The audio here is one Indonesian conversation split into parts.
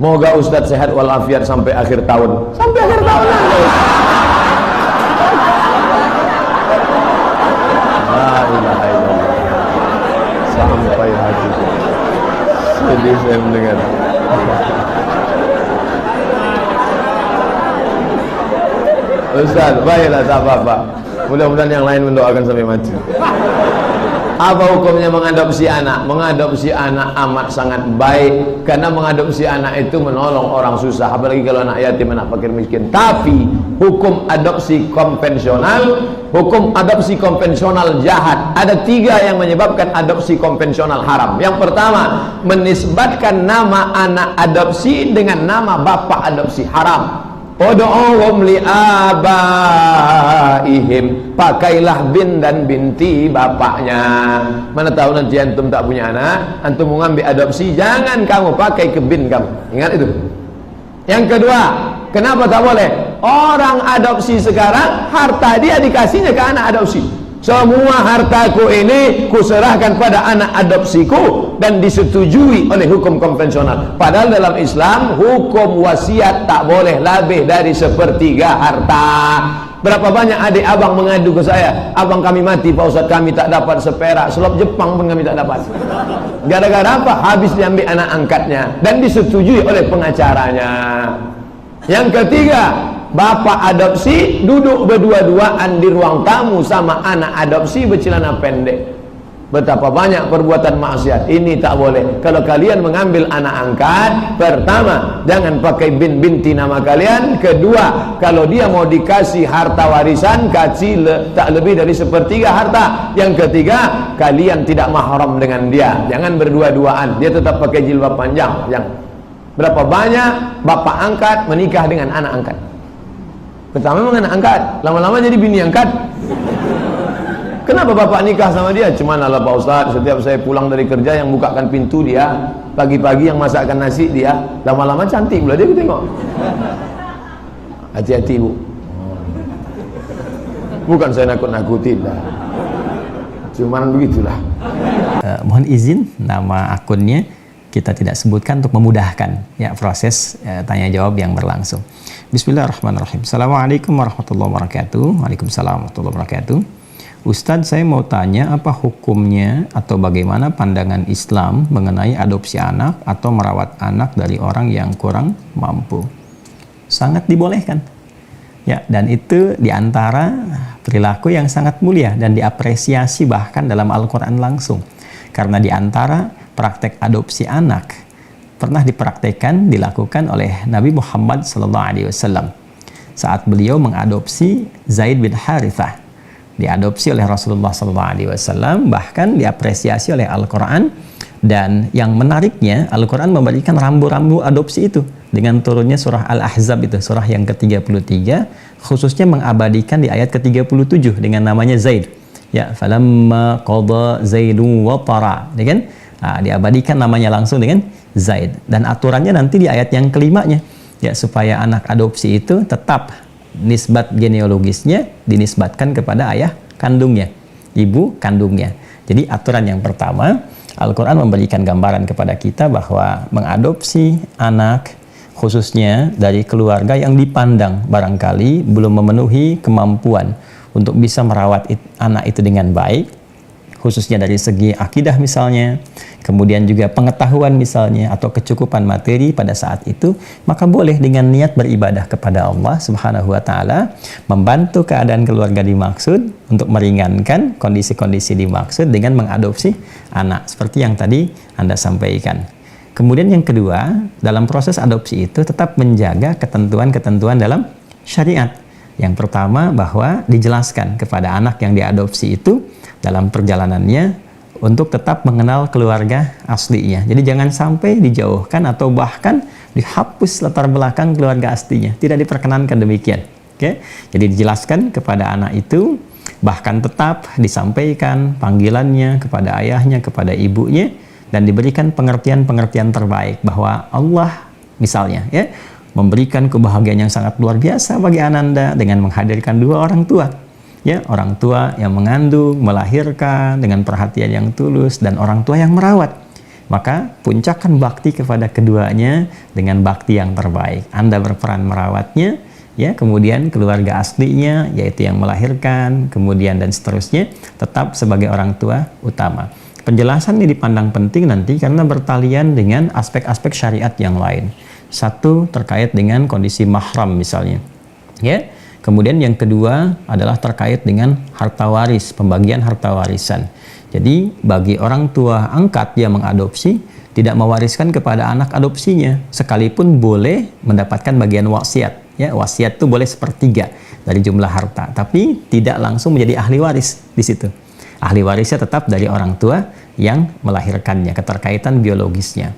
Moga Ustadz sehat walafiat sampai akhir tahun. Sampai akhir tahun aja. La ilaha illallah. Sampai hati. Sedih saya mendengar. Ustaz, baiklah, tak apa-apa. Mudah-mudahan yang lain mendoakan sampai mati. Apa hukumnya mengadopsi anak? Mengadopsi anak amat sangat baik, karena mengadopsi anak itu menolong orang susah, apalagi kalau anak yatim, anak fakir miskin. Tapi hukum adopsi konvensional jahat. Ada 3 yang menyebabkan adopsi konvensional haram. Yang pertama, menisbatkan nama anak adopsi dengan nama bapak adopsi, haram. Ud'uhum li'abaihim, pakailah bin dan binti bapaknya. Mana tahu nanti antum tak punya anak, antum mau ngambil adopsi, jangan kamu pakai ke bin kamu. Ingat itu. Yang kedua, kenapa tak boleh? Orang adopsi sekarang harta dia dikasihnya ke anak adopsi. Semua hartaku ini kuserahkan pada anak adopsiku dan disetujui oleh hukum konvensional. Padahal dalam Islam hukum wasiat tak boleh lebih dari 1/3 harta. Berapa banyak adik abang mengadu ke saya, abang kami mati Pak Ustaz, kami tak dapat seperak, selop Jepang pun kami tak dapat. Gara-gara apa? Habis diambil anak angkatnya dan disetujui oleh pengacaranya. Yang ketiga, bapak adopsi duduk berdua-duaan di ruang tamu sama anak adopsi bercelana pendek. Betapa banyak perbuatan maksiat. Ini tak boleh. Kalau kalian mengambil anak angkat, pertama, jangan pakai bin binti nama kalian. Kedua, kalau dia mau dikasih harta warisan, kasih tak lebih dari 1/3 harta. Yang ketiga, kalian tidak mahram dengan dia. Jangan berdua-duaan. Dia tetap pakai jilbab panjang. Berapa banyak bapak angkat menikah dengan anak angkat? Pertama memang anak angkat, lama-lama jadi bini angkat. Kenapa bapak nikah sama dia? Cuman ala Pak Ustaz, setiap saya pulang dari kerja yang bukakan pintu dia, pagi-pagi yang masakkan nasi dia, lama-lama cantik pula dia, aku tengok. Hati-hati bu. Bukan saya nakut-nakutin lah, cuman begitulah. Mohon izin, nama akunnya kita tidak sebutkan untuk memudahkan ya proses tanya jawab yang berlangsung. Bismillahirrahmanirrahim. Assalamualaikum warahmatullahi wabarakatuh. Waalaikumsalam warahmatullahi wabarakatuh. Ustadz, saya mau tanya apa hukumnya atau bagaimana pandangan Islam mengenai adopsi anak atau merawat anak dari orang yang kurang mampu? Sangat dibolehkan. Ya, dan itu diantara perilaku yang sangat mulia dan diapresiasi bahkan dalam Al-Quran langsung. Karena diantara praktek adopsi anak pernah dipraktekkan, dilakukan oleh Nabi Muhammad SAW saat beliau mengadopsi Zaid bin Harithah. Diadopsi oleh Rasulullah SAW, bahkan diapresiasi oleh Al-Quran. Dan yang menariknya, Al-Quran memberikan rambu-rambu adopsi itu dengan turunnya surah Al-Ahzab, itu surah yang ke-33, khususnya mengabadikan di ayat ke-37 dengan namanya Zaid. Ya, falamma qada Zaidun wa tara, ya kan? Nah, diabadikan namanya langsung dengan Zaid. Dan aturannya nanti di ayat yang kelimanya, ya, supaya anak adopsi itu tetap nisbat genealogisnya dinisbatkan kepada ayah kandungnya, ibu kandungnya. Jadi aturan yang pertama, Al-Quran memberikan gambaran kepada kita bahwa mengadopsi anak khususnya dari keluarga yang dipandang barangkali belum memenuhi kemampuan untuk bisa merawat anak itu dengan baik, khususnya dari segi akidah misalnya, kemudian juga pengetahuan misalnya, atau kecukupan materi pada saat itu, maka boleh dengan niat beribadah kepada Allah Subhanahu wa Ta'ala, membantu keadaan keluarga dimaksud untuk meringankan kondisi-kondisi dimaksud dengan mengadopsi anak, seperti yang tadi Anda sampaikan. Kemudian yang kedua, dalam proses adopsi itu tetap menjaga ketentuan-ketentuan dalam syariat. Yang pertama, bahwa dijelaskan kepada anak yang diadopsi itu dalam perjalanannya untuk tetap mengenal keluarga aslinya. Jadi jangan sampai dijauhkan atau bahkan dihapus latar belakang keluarga aslinya. Tidak diperkenankan demikian. Oke? Jadi dijelaskan kepada anak itu, bahkan tetap disampaikan panggilannya kepada ayahnya, kepada ibunya, dan diberikan pengertian-pengertian terbaik bahwa Allah misalnya ya memberikan kebahagiaan yang sangat luar biasa bagi Ananda dengan menghadirkan 2 orang tua. Ya, orang tua yang mengandung, melahirkan dengan perhatian yang tulus, dan orang tua yang merawat. Maka puncakkan bakti kepada keduanya dengan bakti yang terbaik. Anda berperan merawatnya, ya, kemudian keluarga aslinya, yaitu yang melahirkan, kemudian dan seterusnya, tetap sebagai orang tua utama. Penjelasan ini dipandang penting nanti karena bertalian dengan aspek-aspek syariat yang lain. Satu terkait dengan kondisi mahram misalnya, ya. Kemudian yang kedua adalah terkait dengan harta waris, pembagian harta warisan. Jadi bagi orang tua angkat yang mengadopsi tidak mewariskan kepada anak adopsinya, sekalipun boleh mendapatkan bagian wasiat. Ya, wasiat itu boleh 1/3 dari jumlah harta, tapi tidak langsung menjadi ahli waris di situ. Ahli warisnya tetap dari orang tua yang melahirkannya, keterkaitan biologisnya.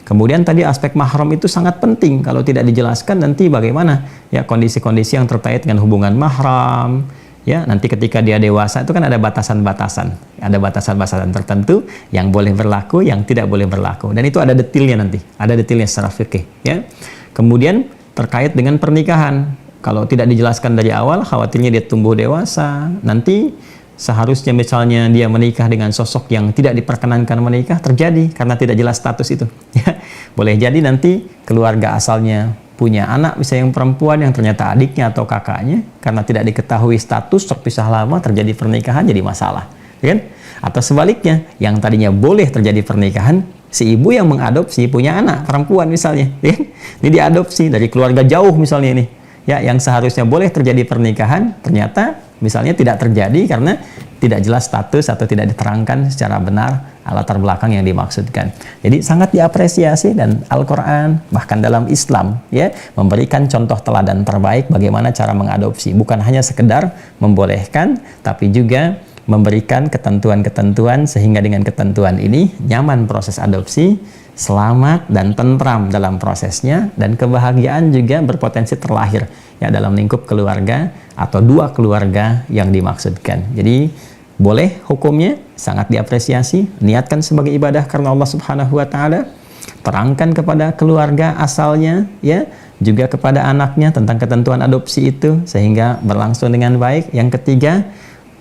Kemudian tadi aspek mahram itu sangat penting. Kalau tidak dijelaskan nanti bagaimana? Ya, kondisi-kondisi yang terkait dengan hubungan mahram. Ya, nanti ketika dia dewasa itu kan ada batasan-batasan. Ada batasan-batasan tertentu yang boleh berlaku, yang tidak boleh berlaku. Dan itu ada detailnya nanti. Ada detailnya secara fikih. Ya. Kemudian terkait dengan pernikahan. Kalau tidak dijelaskan dari awal, khawatirnya dia tumbuh dewasa. Nanti seharusnya misalnya dia menikah dengan sosok yang tidak diperkenankan menikah, terjadi karena tidak jelas status itu. Ya. Boleh jadi nanti keluarga asalnya punya anak misalnya yang perempuan yang ternyata adiknya atau kakaknya, karena tidak diketahui status, terpisah lama, terjadi pernikahan, jadi masalah, kan? Atau sebaliknya, yang tadinya boleh terjadi pernikahan, si ibu yang mengadopsi punya anak perempuan misalnya, kan? Ini diadopsi dari keluarga jauh misalnya ini, ya, yang seharusnya boleh terjadi pernikahan, ternyata misalnya tidak terjadi karena tidak jelas status atau tidak diterangkan secara benar latar belakang yang dimaksudkan. Jadi sangat diapresiasi, dan Al-Quran bahkan dalam Islam, ya, memberikan contoh teladan terbaik bagaimana cara mengadopsi. Bukan hanya sekedar membolehkan, tapi juga memberikan ketentuan-ketentuan sehingga dengan ketentuan ini nyaman proses adopsi, selamat dan tentram dalam prosesnya, dan kebahagiaan juga berpotensi terlahir, ya, dalam lingkup keluarga atau dua keluarga yang dimaksudkan. Jadi boleh hukumnya, sangat diapresiasi, niatkan sebagai ibadah karena Allah Subhanahu wa taala, terangkan kepada keluarga asalnya, ya, juga kepada anaknya tentang ketentuan adopsi itu sehingga berlangsung dengan baik. Yang ketiga,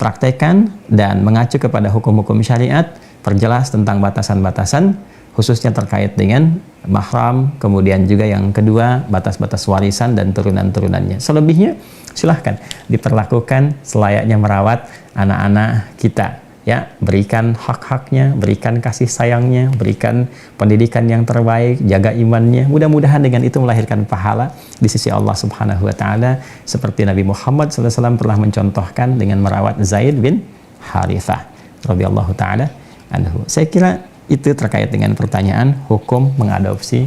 praktekkan dan mengacu kepada hukum-hukum syariat, perjelas tentang batasan-batasan khususnya terkait dengan mahram, kemudian juga yang kedua batas-batas warisan dan turunan-turunannya. Selebihnya silahkan diperlakukan selayaknya merawat anak-anak kita, ya, berikan hak-haknya, berikan kasih sayangnya, berikan pendidikan yang terbaik, jaga imannya. Mudah-mudahan dengan itu melahirkan pahala di sisi Allah Subhanahu wa taala, seperti Nabi Muhammad SAW pernah mencontohkan dengan merawat Zaid bin Harithah radhiyallahu taala anhu. Saya kira itu terkait dengan pertanyaan hukum mengadopsi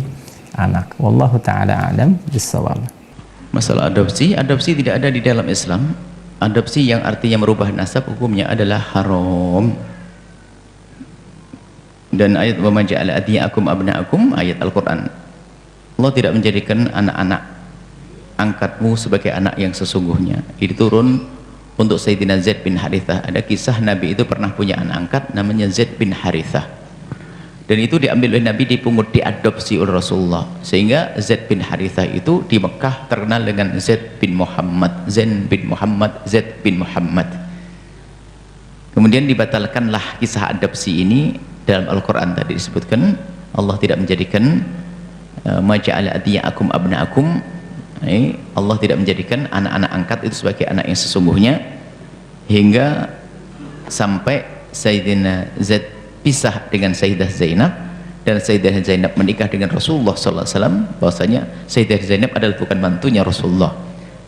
anak. Wallahu taala alam bissawab. Masalah adopsi tidak ada di dalam Islam. Adopsi yang artinya merubah nasab hukumnya adalah haram. Dan ayat wa ma ja'ala adiyaakum abnaakum, ayat Al-Qur'an. Allah tidak menjadikan anak-anak angkatmu sebagai anak yang sesungguhnya. Itu turun untuk Sayyidina Zaid bin Harithah. Ada kisah Nabi itu pernah punya anak angkat namanya Zaid bin Harithah. Dan itu diambil oleh Nabi, dipungut, diadopsi oleh Rasulullah, sehingga Zaid bin Harithah itu di Mekah terkenal dengan Zaid bin Muhammad, Zain bin Muhammad, Zaid bin Muhammad. Kemudian dibatalkanlah kisah adopsi ini dalam Al-Quran. Tadi disebutkan Allah tidak menjadikan ma ja'ala adiyaakum abnaakum, Allah tidak menjadikan anak-anak angkat itu sebagai anak yang sesungguhnya, hingga sampai Sayyidina Zaid pisah dengan Sayyidah Zainab, dan Sayyidah Zainab menikah dengan Rasulullah SAW. Bahwasanya Sayyidah Zainab adalah bukan mantunya Rasulullah.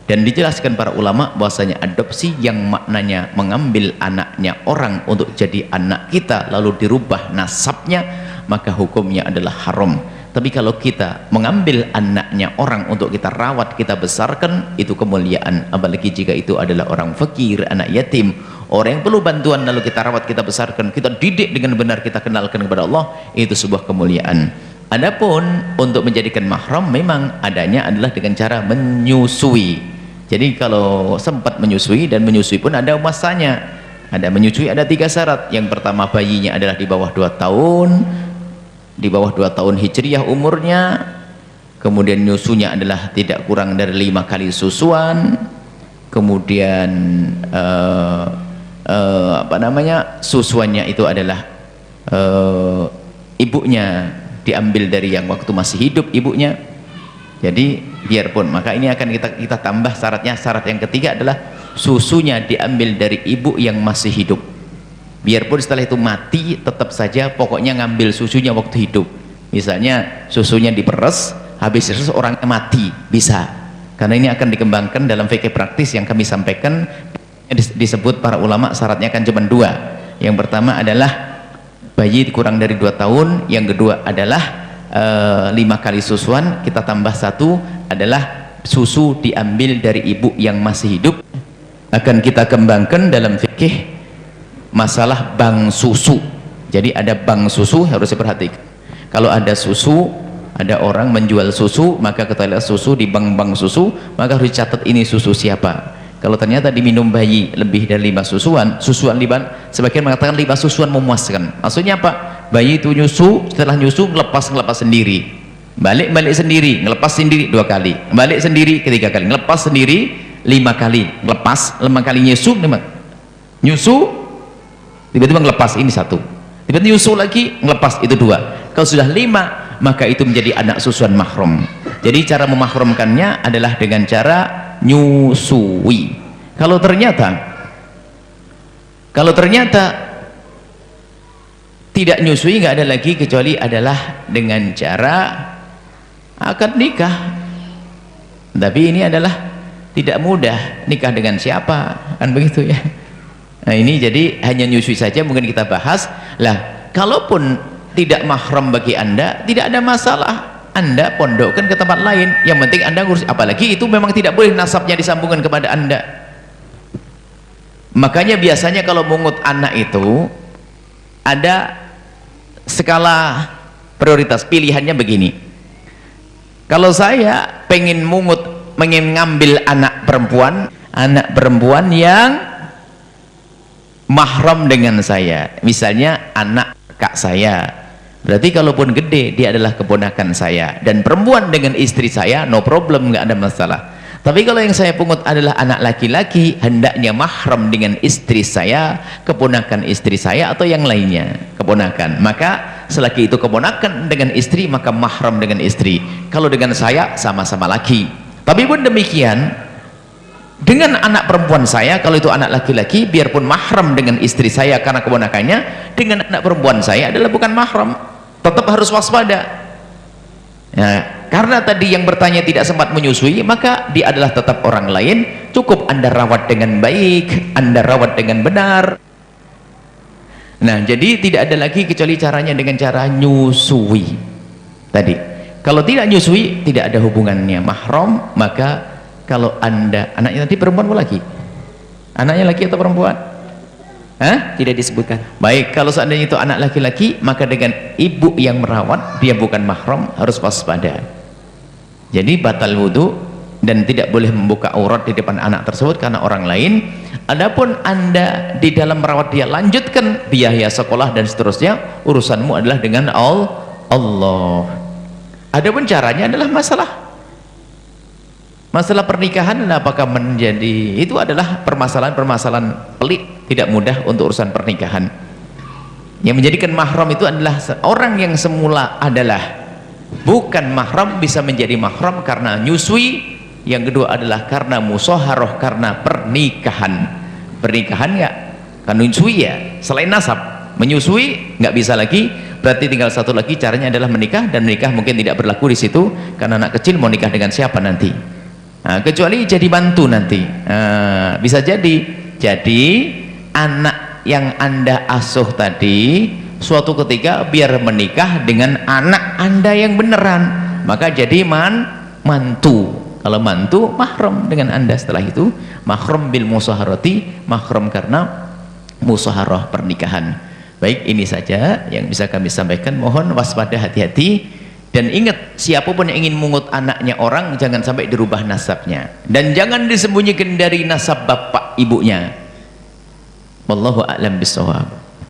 Dan dijelaskan para ulama bahwasanya adopsi yang maknanya mengambil anaknya orang untuk jadi anak kita lalu dirubah nasabnya, maka hukumnya adalah haram. Tapi kalau kita mengambil anaknya orang untuk kita rawat, kita besarkan, itu kemuliaan. Apalagi jika itu adalah orang fakir, anak yatim, orang yang perlu bantuan, lalu kita rawat, kita besarkan, kita didik dengan benar, kita kenalkan kepada Allah, itu sebuah kemuliaan. Adapun untuk menjadikan mahram, memang adanya adalah dengan cara menyusui. Jadi kalau sempat menyusui, dan menyusui pun ada masanya. Ada menyusui, ada 3 syarat. Yang pertama, bayinya adalah di bawah 2 tahun, di bawah 2 tahun hijriyah umurnya. Kemudian nyusunya adalah tidak kurang dari 5 kali susuan. Kemudian susuannya itu adalah ibunya diambil dari yang waktu masih hidup ibunya. Jadi biarpun, maka ini akan kita tambah syaratnya. Syarat yang ketiga adalah susunya diambil dari ibu yang masih hidup. Biarpun setelah itu mati, tetap saja pokoknya ngambil susunya waktu hidup. Misalnya susunya diperes, habis itu orang mati, bisa. Karena ini akan dikembangkan dalam fikih praktis yang kami sampaikan. Disebut para ulama syaratnya kan cuma dua. Yang pertama adalah bayi kurang dari 2 tahun, yang kedua adalah 5 kali susuan, kita tambah 1 adalah susu diambil dari ibu yang masih hidup. Akan kita kembangkan dalam fikih masalah bank susu. Jadi ada bank susu, harus diperhatikan. Kalau ada susu, ada orang menjual susu, maka ketahuilah susu di bank-bank susu, maka harus dicatat ini susu siapa. Kalau ternyata diminum bayi lebih dari 5 susuan liban, sebagian mengatakan 5 susuan memuaskan. Maksudnya apa? Bayi itu nyusu, setelah nyusu ngelepas sendiri, balik sendiri, ngelepas sendiri 2 kali, balik sendiri 3 kali, ngelepas sendiri 5 kali, ngelepas 5 kali nyusu, tiba-tiba ngelepas ini 1, tiba-tiba nyusu lagi ngelepas itu 2. Kalau sudah 5, maka itu menjadi anak susuan mahram. Jadi cara memahramkannya adalah dengan cara nyusui. Kalau ternyata tidak nyusui, nggak ada lagi kecuali adalah dengan cara akad nikah. Tapi ini adalah tidak mudah, nikah dengan siapa, kan begitu ya. Nah ini jadi hanya nyusui saja mungkin kita bahas lah. Kalaupun tidak mahram bagi Anda, tidak ada masalah, Anda pondokkan ke tempat lain, yang penting Anda ngurus. Apalagi itu memang tidak boleh nasabnya disambungkan kepada Anda. Makanya biasanya kalau mungut anak itu ada skala prioritas, pilihannya begini. Kalau saya pengen ngambil anak perempuan yang mahram dengan saya, misalnya anak kak saya, berarti kalaupun gede dia adalah keponakan saya, dan perempuan dengan istri saya no problem, nggak ada masalah. Tapi kalau yang saya pungut adalah anak laki-laki, hendaknya mahram dengan istri saya, keponakan istri saya, atau yang lainnya keponakan. Maka selagi itu keponakan dengan istri, maka mahram dengan istri. Kalau dengan saya sama-sama laki. Tapi pun demikian dengan anak perempuan saya, kalau itu anak laki-laki, biarpun mahram dengan istri saya karena keponakannya, dengan anak perempuan saya adalah bukan mahram, tetap harus waspada. Nah, karena tadi yang bertanya tidak sempat menyusui, maka dia adalah tetap orang lain. Cukup Anda rawat dengan baik, Anda rawat dengan benar. Nah, jadi tidak ada lagi kecuali caranya dengan cara nyusui tadi. Kalau tidak nyusui, tidak ada hubungannya mahram. Maka kalau Anda, anaknya tadi perempuan atau laki? Anaknya laki atau perempuan? Hah? Tidak disebutkan. Baik, kalau seandainya itu anak laki-laki, maka dengan ibu yang merawat, dia bukan mahram, harus waspada. Jadi batal wudhu dan tidak boleh membuka aurat di depan anak tersebut karena orang lain. Adapun Anda di dalam merawat dia, lanjutkan biaya sekolah dan seterusnya, urusanmu adalah dengan Allah. Adapun caranya adalah masalah pernikahan, apakah menjadi itu adalah permasalahan pelik, tidak mudah untuk urusan pernikahan. Yang menjadikan mahram itu adalah orang yang semula adalah bukan mahram bisa menjadi mahram karena nyusui. Yang kedua adalah karena musaharoh, karena pernikahan ya kan, nyusui ya selain nasab, menyusui nggak bisa lagi. Berarti tinggal satu lagi, caranya adalah menikah, dan menikah mungkin tidak berlaku di situ karena anak kecil mau nikah dengan siapa nanti. Nah, kecuali jadi bantu nanti. Bisa jadi anak yang Anda asuh tadi suatu ketika biar menikah dengan anak Anda yang beneran, maka jadi mantu. Kalau mantu mahram dengan Anda, setelah itu mahram bil musaharati, mahram karena musaharah pernikahan. Baik, ini saja yang bisa kami sampaikan. Mohon waspada, hati-hati. Dan ingat, siapapun yang ingin mungut anaknya orang, jangan sampai dirubah nasabnya, dan jangan disembunyikan dari nasab bapak ibunya. Wallahu a'lam bishawab.